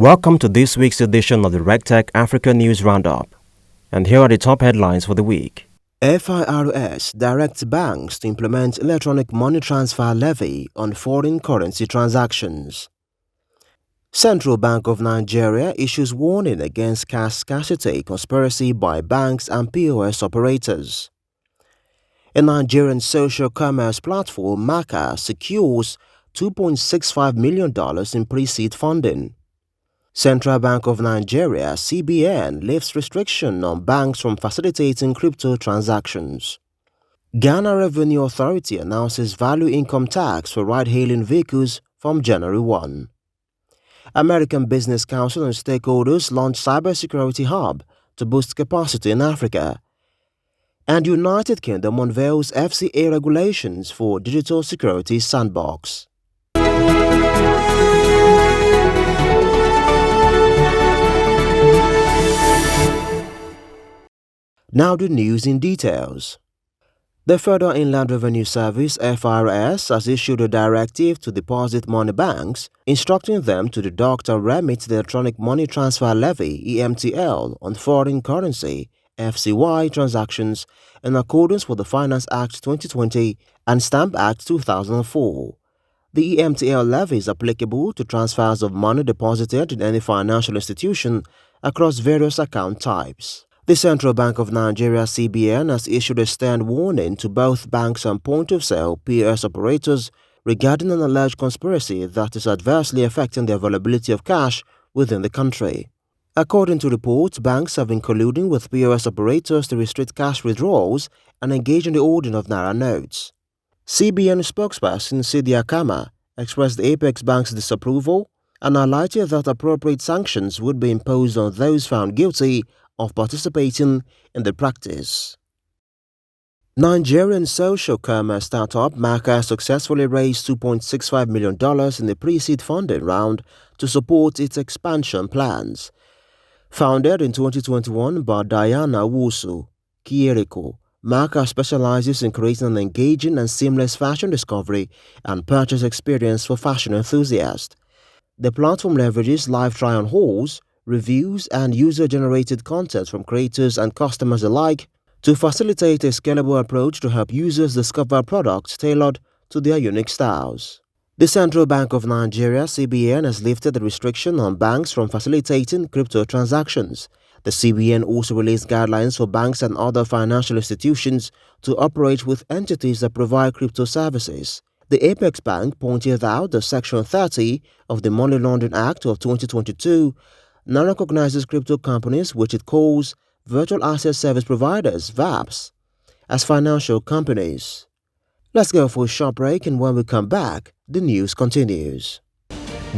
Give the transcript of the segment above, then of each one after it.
Welcome to this week's edition of the Regtech Africa News Roundup. And here are the top headlines for the week. FIRS directs banks to implement electronic money transfer levy on foreign currency transactions. Central Bank of Nigeria issues warning against cash scarcity conspiracy by banks and POS operators. A Nigerian social commerce platform, Maka, secures $2.65 million in pre-seed funding. Central Bank of Nigeria, CBN, lifts restriction on banks from facilitating crypto transactions. Ghana Revenue Authority announces value income tax for ride-hailing vehicles from January 1. American Business Council and stakeholders launch cybersecurity hub to boost capacity in Africa. And United Kingdom unveils FCA regulations for digital security Sandbox. Now the news in details. The Federal Inland Revenue Service (FIRS) has issued a directive to deposit money banks, instructing them to deduct or remit the Electronic Money Transfer Levy (EMTL) on foreign currency (FCY) transactions in accordance with the Finance Act 2020 and Stamp Act 2004. The EMTL levy is applicable to transfers of money deposited in any financial institution across various account types. The Central Bank of Nigeria (CBN) has issued a stern warning to both banks and point-of-sale POS operators regarding an alleged conspiracy that is adversely affecting the availability of cash within the country. According to reports, banks have been colluding with POS operators to restrict cash withdrawals and engage in the holding of naira notes. CBN spokesperson Sidi Akama expressed the Apex Bank's disapproval and highlighted that appropriate sanctions would be imposed on those found guilty of participating in the practice. Nigerian social commerce startup Maka successfully raised $2.65 million in the pre-seed funding round to support its expansion plans. Founded in 2021 by Diana Wusu Kieriko, Maka specializes in creating an engaging and seamless fashion discovery and purchase experience for fashion enthusiasts. The platform leverages live try-on hauls, reviews, and user-generated content from creators and customers alike to facilitate a scalable approach to help users discover products tailored to their unique styles. The Central Bank of Nigeria (CBN) has lifted the restriction on banks from facilitating crypto transactions. The CBN also released guidelines for banks and other financial institutions to operate with entities that provide crypto services. The Apex Bank pointed out that Section 30 of the Money Laundering Act of 2022 now recognizes crypto companies, which it calls Virtual Asset Service Providers (VAPs), as financial companies. Let's go for a short break, and when we come back, the news continues.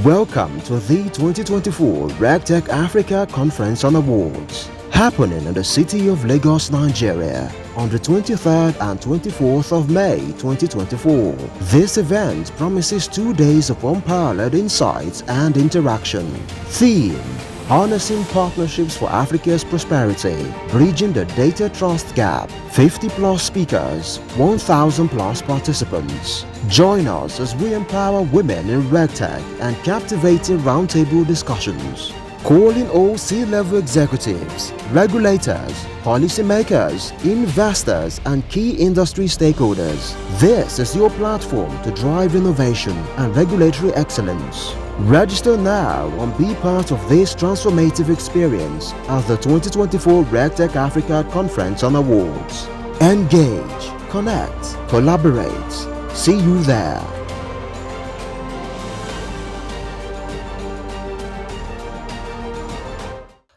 Welcome to the 2024 Regtech Africa Conference on Awards, happening in the city of Lagos, Nigeria, on the 23rd and 24th of May 2024. This event promises 2 days of unparalleled insights and interaction. Theme: Harnessing Partnerships for Africa's Prosperity, Bridging the Data Trust Gap. 50+ speakers, 1,000+ participants. Join us as we empower women in Regtech and captivating roundtable discussions. Calling all C-level executives, regulators, policymakers, investors, and key industry stakeholders. This is your platform to drive innovation and regulatory excellence. Register now and be part of this transformative experience at the 2024 Regtech Africa Conference on Awards. Engage, connect, collaborate. See you there.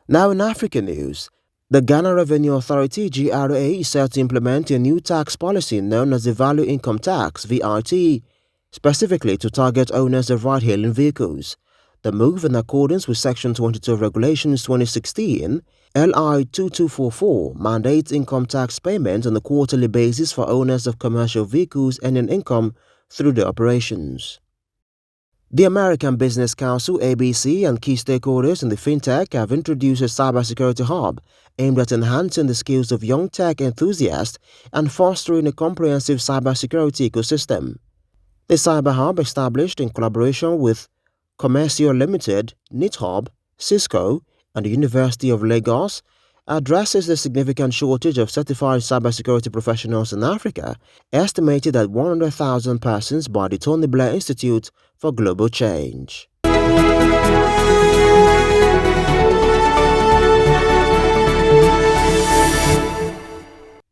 Now in African news, the Ghana Revenue Authority (GRA) is set to implement a new tax policy known as the Value Income Tax (VRT), specifically to target owners of ride-hailing vehicles. The move, in accordance with Section 22 of Regulations 2016, LI 2244, mandates income tax payment on a quarterly basis for owners of commercial vehicles earning income through the operations. The American Business Council (ABC) and key stakeholders in the fintech have introduced a cybersecurity hub aimed at enhancing the skills of young tech enthusiasts and fostering a comprehensive cybersecurity ecosystem. The Cyber Hub, established in collaboration with Commercio Limited, NITHub, Cisco, and the University of Lagos, addresses the significant shortage of certified cybersecurity professionals in Africa, estimated at 100,000 persons by the Tony Blair Institute for Global Change.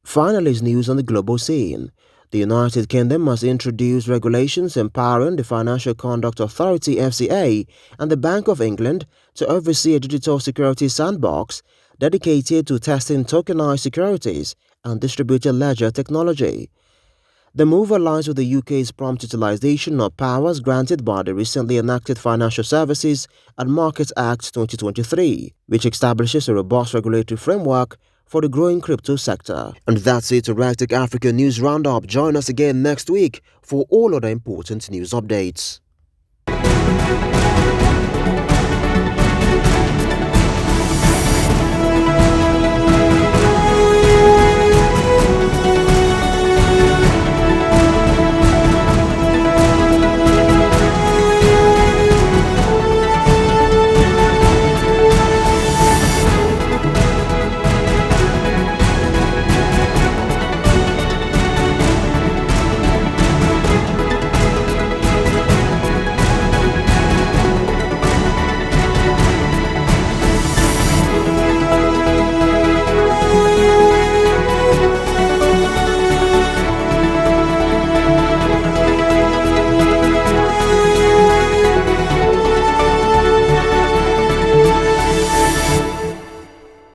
Finally, is news on the global scene. The United Kingdom has introduced regulations empowering the Financial Conduct Authority (FCA) and the Bank of England to oversee a digital securities sandbox dedicated to testing tokenized securities and distributed ledger technology. The move aligns with the UK's prompt utilization of powers granted by the recently enacted Financial Services and Markets Act 2023, which establishes a robust regulatory framework for the growing crypto sector. And that's it to Regtech Africa News Roundup. Join us again next week for all other important news updates.